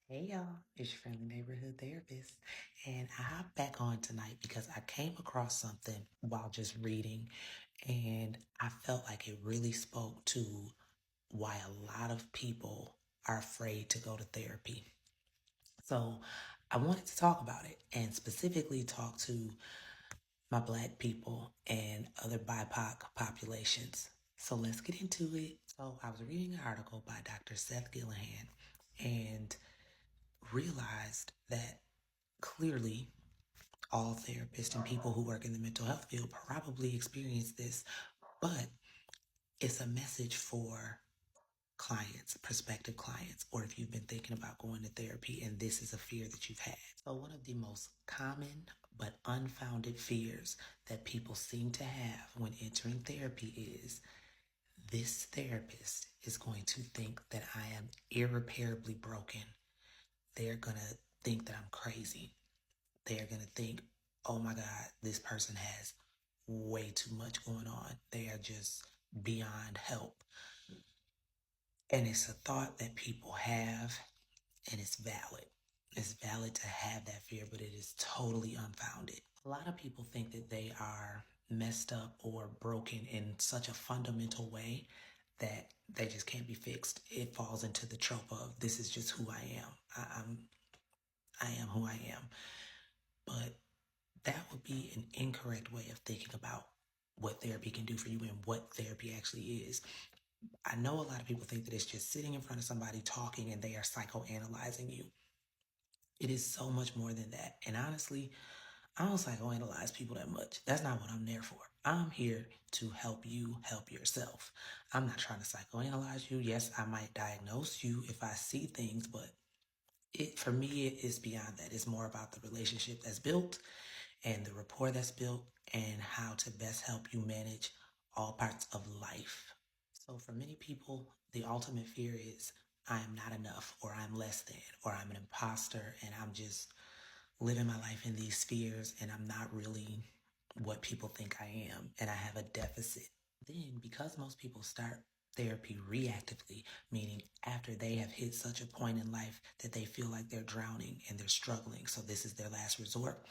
Hey y'all, it's your friendly neighborhood therapist. And I hopped back on tonight because I came across something while just reading, and I felt like it really spoke to why a lot of people are afraid to go to therapy. So I wanted to talk about it and specifically talk to my Black people and other BIPOC populations. So let's get into it. So I was reading an article by Dr. Seth Gillihan and realized that clearly all therapists and people who work in the mental health field probably experience this, but it's a message for clients, prospective clients, or if you've been thinking about going to therapy and this is a fear that you've had. So, one of the most common but unfounded fears that people seem to have when entering therapy is this therapist is going to think that I am irreparably broken. They're going to think that I'm crazy. They're going to think, oh my God, this person has way too much going on. They are just beyond help. And it's a thought that people have, and it's valid. It's valid to have that fear, but it is totally unfounded. A lot of people think that they are messed up or broken in such a fundamental way that they just can't be fixed. It falls into the trope of this is just who I am. I am who I am. But that would be an incorrect way of thinking about what therapy can do for you and what therapy actually is. I know a lot of people think that it's just sitting in front of somebody talking and they are psychoanalyzing you. It is so much more than that. And honestly, I don't psychoanalyze people that much. That's not what I'm there for. I'm here to help you help yourself. I'm not trying to psychoanalyze you. Yes, I might diagnose you if I see things, but it for me it is beyond that. It's more about the relationship that's built and the rapport that's built and how to best help you manage all parts of life. So, for many people, the ultimate fear is I am not enough, or I'm less than, or I'm an imposter, and I'm just living my life in these spheres, and I'm not really what people think I am, and I have a deficit. Then, because most people start therapy reactively, meaning after they have hit such a point in life that they feel like they're drowning and they're struggling, so this is their last resort,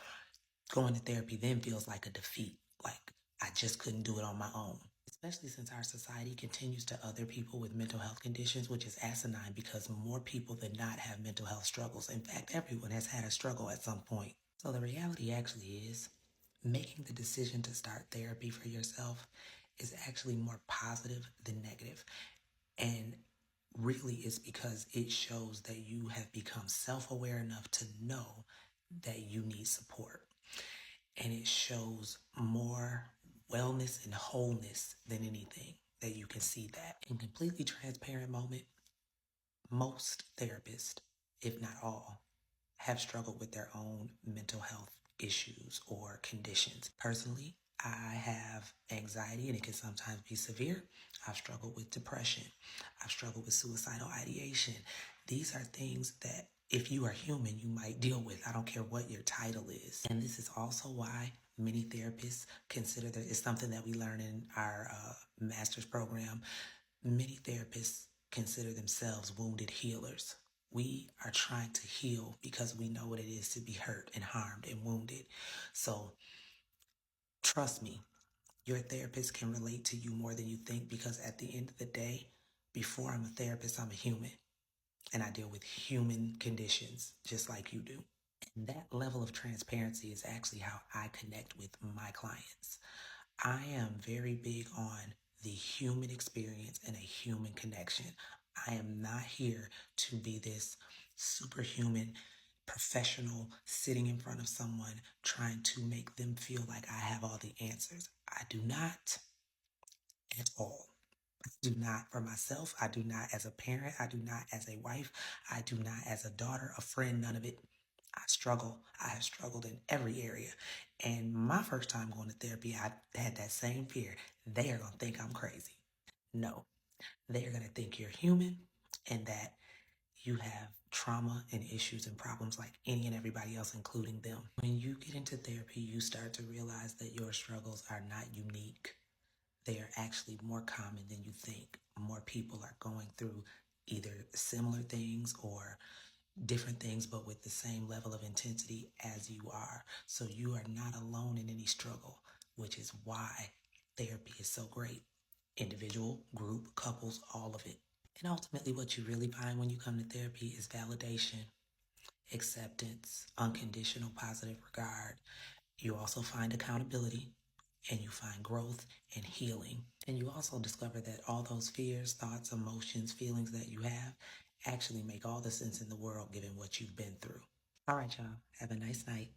going to therapy then feels like a defeat. Like I just couldn't do it on my own. Especially since our society continues to other people with mental health conditions, which is asinine because more people than not have mental health struggles. In fact, everyone has had a struggle at some point. So the reality actually is making the decision to start therapy for yourself is actually more positive than negative. And really it's because it shows that you have become self-aware enough to know that you need support, and it shows more wellness and wholeness than anything that you can see that. In completely transparent moment, most therapists, if not all, have struggled with their own mental health issues or conditions. Personally, I have anxiety and it can sometimes be severe. I've struggled with depression. I've struggled with suicidal ideation. These are things that if you are human, you might deal with. I don't care what your title is. And this is also why many therapists consider that it's something that we learn in our master's program. Many therapists consider themselves wounded healers. We are trying to heal because we know what it is to be hurt and harmed and wounded. So trust me, your therapist can relate to you more than you think because at the end of the day, before I'm a therapist, I'm a human and I deal with human conditions just like you do. And that level of transparency is actually how I connect with my clients. I am very big on the human experience and a human connection. I am not here to be this superhuman professional sitting in front of someone trying to make them feel like I have all the answers. I do not at all. I do not for myself. I do not as a parent. I do not as a wife. I do not as a daughter, a friend, none of it. I struggle. I have struggled in every area. And my first time going to therapy, I had that same fear. They are going to think I'm crazy. No, they are going to think you're human and that you have trauma and issues and problems like any and everybody else, including them. When you get into therapy, you start to realize that your struggles are not unique. They are actually more common than you think. More people are going through either similar things or different things, but with the same level of intensity as you are. So you are not alone in any struggle, which is why therapy is so great. Individual, group, couples, all of it. And ultimately, what you really find when you come to therapy is validation, acceptance, unconditional positive regard. You also find accountability, and you find growth and healing. And you also discover that all those fears, thoughts, emotions, feelings that you have actually make all the sense in the world given what you've been through. All right, y'all. Have a nice night.